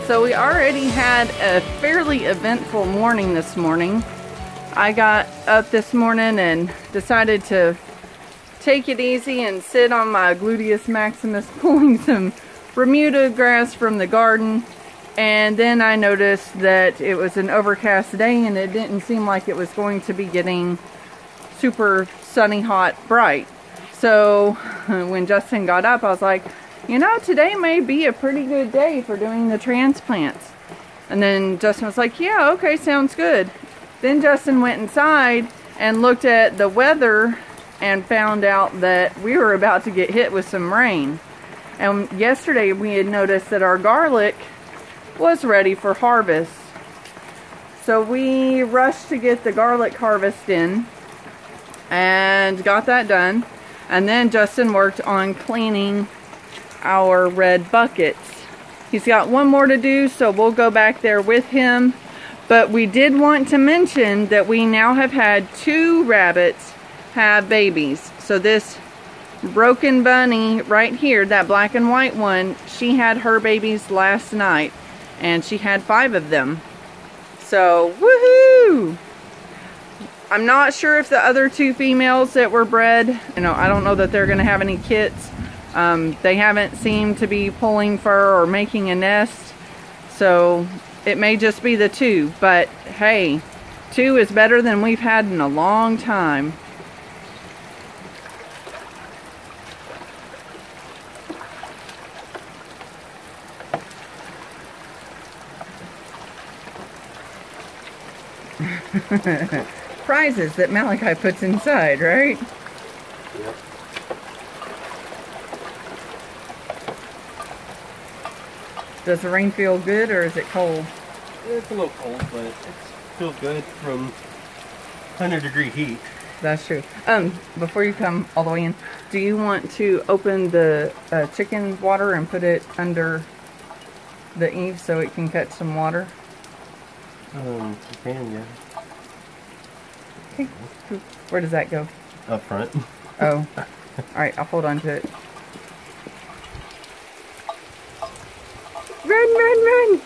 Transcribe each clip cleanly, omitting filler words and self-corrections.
So we already had a fairly eventful morning this morning. I got up this morning and decided to take it easy and sit on my gluteus maximus pulling some Bermuda grass from the garden. And then I noticed that it was an overcast day and it didn't seem like it was going to be getting super sunny, hot, bright. So when Justin got up, I was like, you know, today may be a pretty good day for doing the transplants. And then Justin was like, yeah, okay, sounds good. Then Justin went inside and looked at the weather and found out that we were about to get hit with some rain. And yesterday we had noticed that our garlic was ready for harvest. So we rushed to get the garlic harvest in and got that done. And then Justin worked on cleaning our red buckets. He's got one more to do, so we'll go back there with him. But we did want to mention that we now have had 2 rabbits have babies. So this broken bunny right here, that black and white one, she had her babies last night and she had 5 of them. So woohoo! I'm not sure if the other 2 females that were bred, you know, I don't know that they're gonna have any kits. They haven't seemed to be pulling fur or making a nest, so it may just be the 2, but hey, 2 is better than we've had in a long time. Prizes that Malachi puts inside, right? Yep. Does the rain feel good or is it cold? It's a little cold, but it feels good from 100-degree heat. That's true. Before you come all the way in, do you want to open the chicken water and put it under the eave so it can catch some water? You can, yeah. Okay. Where does that go? Up front. Oh. Alright, I'll hold on to it. Run, run, run!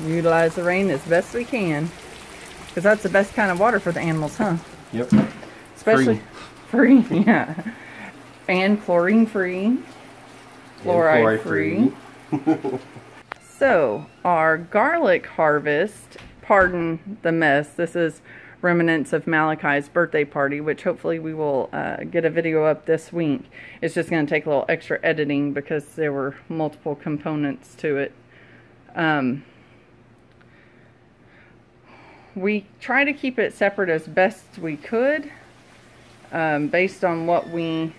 Utilize the rain as best we can. Because that's the best kind of water for the animals, huh? Yep. Especially free, yeah. And chlorine free. Fluoride free. So, our garlic harvest, pardon the mess, this is remnants of Malachi's birthday party, which hopefully we will get a video up this week. It's just going to take a little extra editing because there were multiple components to it. We try to keep it separate as best we could, based on what we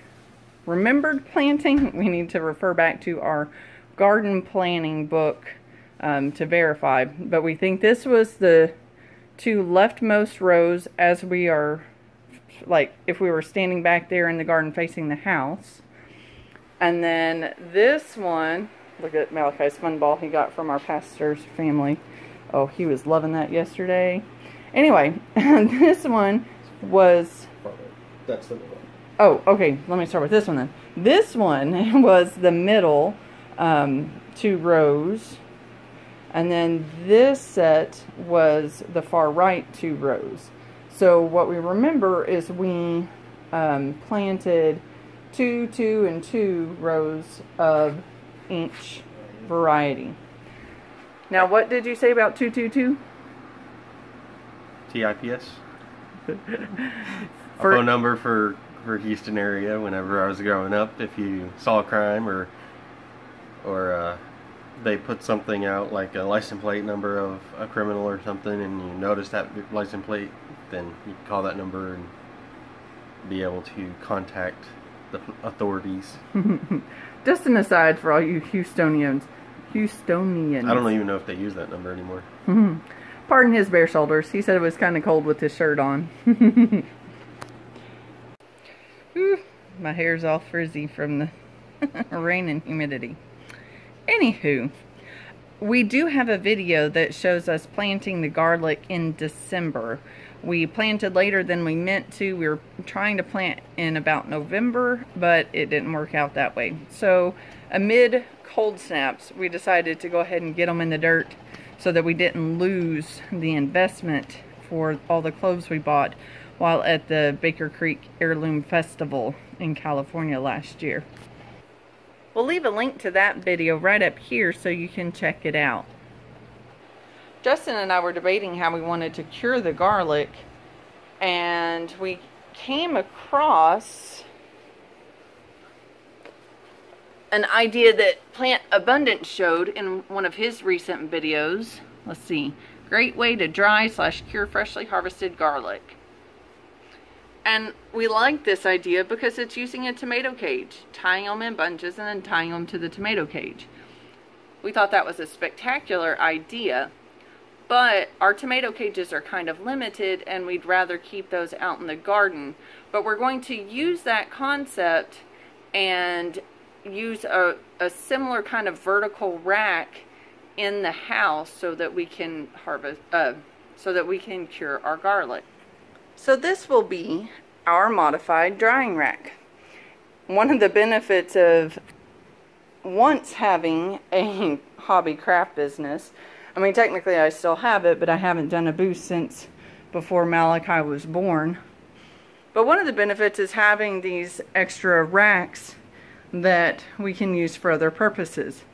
remembered planting. We need to refer back to our garden planning book to verify, but we think this was the 2 leftmost rows as we are, like if we were standing back there in the garden facing the house. And then this one, look at Malachi's fun ball he got from our pastor's family. Oh, he was loving that yesterday. Anyway, this one was... That's the middle. Oh, okay. Let me start with this one then. This one was the middle 2 rows. And then this set was the far right 2 rows. So what we remember is we planted 2, 2, and 2 rows of each variety. Now, what did you say about 2, 2, 2? TIPS. A phone number for Houston area whenever I was growing up. If you saw a crime or they put something out like a license plate number of a criminal or something and you notice that license plate, then you can call that number and be able to contact the authorities. Just an aside for all you Houstonians. I don't even know if they use that number anymore. Pardon his bare shoulders. He said it was kind of cold with his shirt on. Ooh, my hair's all frizzy from the rain and humidity. Anywho, We do have a video that shows us planting the garlic in December. We planted later than we meant to. We were trying to plant in about November, but it didn't work out that way. So amid cold snaps, we decided to go ahead and get them in the dirt so that we didn't lose the investment for all the cloves we bought while at the Baker Creek Heirloom Festival in California last year. We'll leave a link to that video right up here so you can check it out. Justin and I were debating how we wanted to cure the garlic, and we came across an idea that Plant Abundance showed in one of his recent videos. Let's see. Great way to dry/cure freshly harvested garlic. And we like this idea because it's using a tomato cage, tying them in bunches and then tying them to the tomato cage. We thought that was a spectacular idea, but our tomato cages are kind of limited and we'd rather keep those out in the garden. But we're going to use that concept and use a similar kind of vertical rack in the house so that we can harvest, so that we can cure our garlic. So this will be our modified drying rack. One of the benefits of once having a hobby craft business, I mean technically I still have it, but I haven't done a booth since before Malachi was born. But one of the benefits is having these extra racks that we can use for other purposes.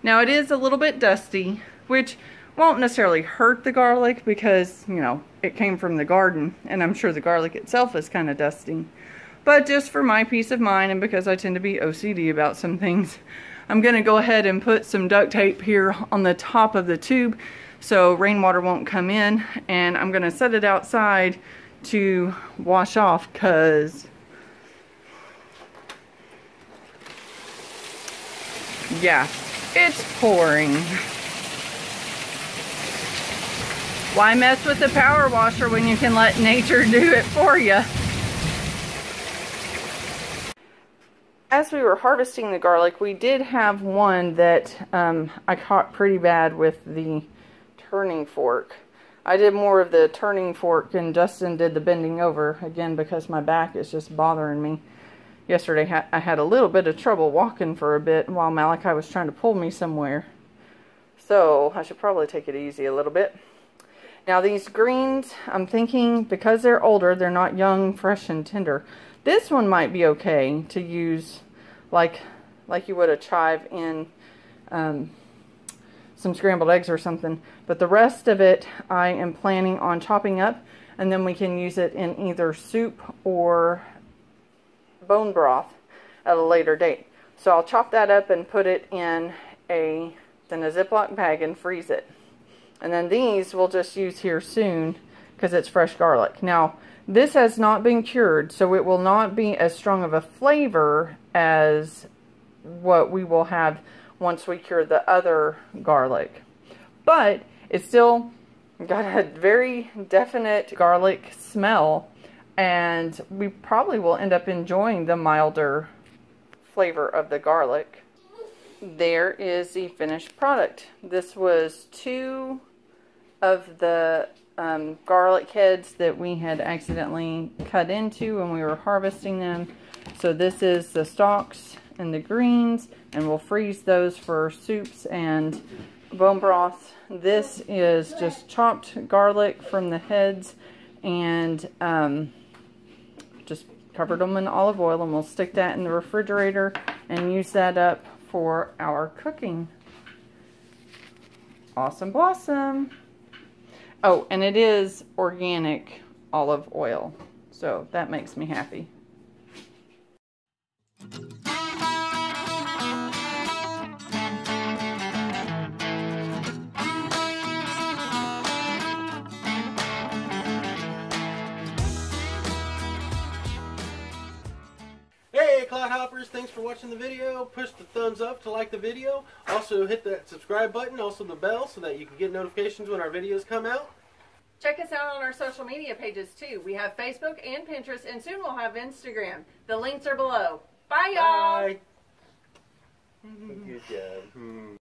Now it is a little bit dusty, which won't necessarily hurt the garlic because, you know, it came from the garden and I'm sure the garlic itself is kind of dusty. But just for my peace of mind and because I tend to be OCD about some things, I'm going to go ahead and put some duct tape here on the top of the tube so rainwater won't come in, and I'm going to set it outside to wash off because yeah, it's pouring. Why mess with the power washer when you can let nature do it for you? As we were harvesting the garlic, we did have one that I caught pretty bad with the turning fork. I did more of the turning fork and Justin did the bending over, again because my back is just bothering me. Yesterday I had a little bit of trouble walking for a bit while Malachi was trying to pull me somewhere. So I should probably take it easy a little bit. Now these greens, I'm thinking because they're older, they're not young, fresh, and tender. This one might be okay to use like you would a chive in some scrambled eggs or something. But the rest of it I am planning on chopping up, and then we can use it in either soup or bone broth at a later date. So I'll chop that up and put it in a Ziploc bag and freeze it. And then these we'll just use here soon because it's fresh garlic. Now, this has not been cured, so it will not be as strong of a flavor as what we will have once we cure the other garlic. But it's still got a very definite garlic smell, and we probably will end up enjoying the milder flavor of the garlic. There is the finished product. This was 2 of the garlic heads that we had accidentally cut into when we were harvesting them. So this is the stalks and the greens, and we'll freeze those for soups and bone broth. This is just chopped garlic from the heads, and just covered them in olive oil, and we'll stick that in the refrigerator and use that up for our cooking. Awesome blossom. Oh, and it is organic olive oil, so that makes me happy. Hey Cloud Hoppers, thanks for watching the video. Push the thumbs up to like the video. Also hit that subscribe button, also the bell, so that you can get notifications when our videos come out. Check us out on our social media pages too. We have Facebook and Pinterest, and soon we'll have Instagram. The links are below. Bye y'all! Bye! Good job.